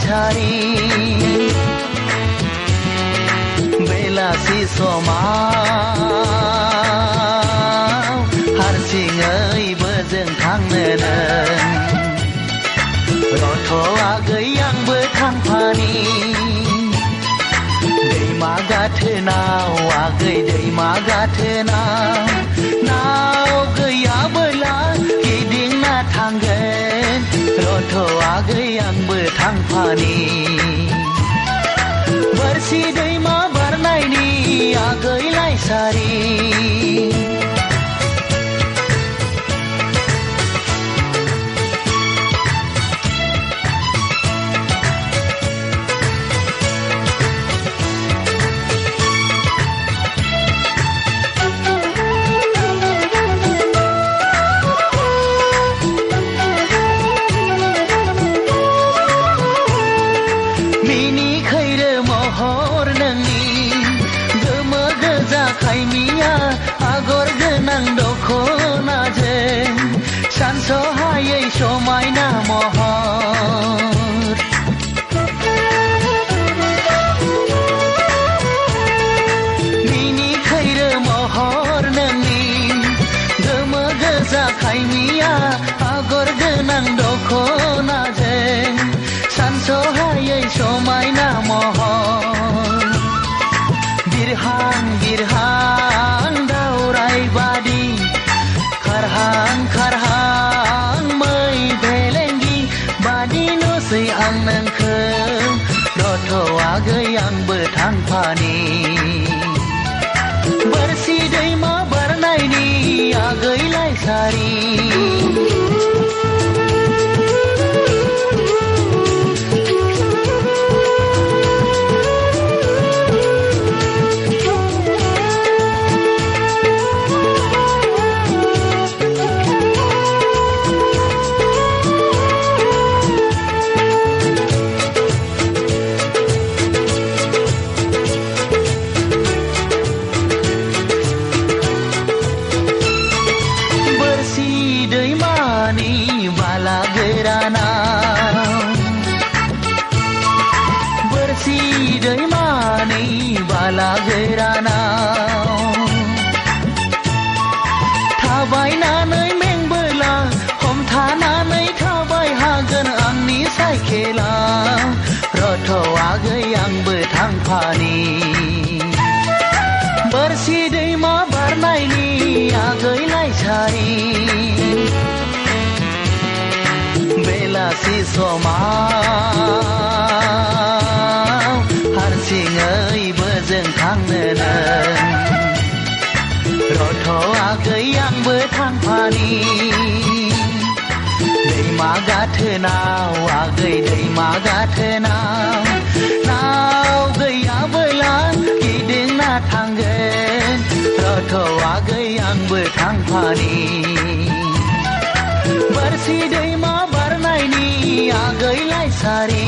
सारी बेलासि समाव हारसिङैबो जों थांनो रथ'आगै आंबो थांफानि दैमा गाथोनाव आगै दैमा गाथोनाव नाव गैयाबोला गिदिंना थांगोन रथ'आगै आंबो थांफानि बोरसि दैमा बारनायनि आगैलाय सारि आगर गोनां दख'नाजों सानस'हायै समायना महर मिनि खैरो महर नोंनि गोमो गोजा खायमिया आगर गोनां दख'नाजों सानस'हायै समायना महर बिरहां बिरहां दावराय बादि खारहां खारहां मै भेलेंगि बादि नुसै आं नोंखौ रथ'आगै आंबो थांफानि बोरसि दैमा बारनायनि आगैलाय सारि बोरसि दैमानि बाला गोरानाव थाबायनानै मेंबोला हमथानानै थाबाय हागोन आंनि साइकेला रथ'आगै आंबो थांफानि बोरसि दैमा बारनायनि आगैलाय सारि बेलासि समाव हारसिङैबो जों थांनो रथ'आगै आंबो थांफानि दैमा गाथोनाव आगै दैमा गाथोनाव नाव गैयाबोला गिदिंना थांगोन रथ'आगै आंबो थांफानि बोरसि दैमा बारनायनि आगैलाय सारि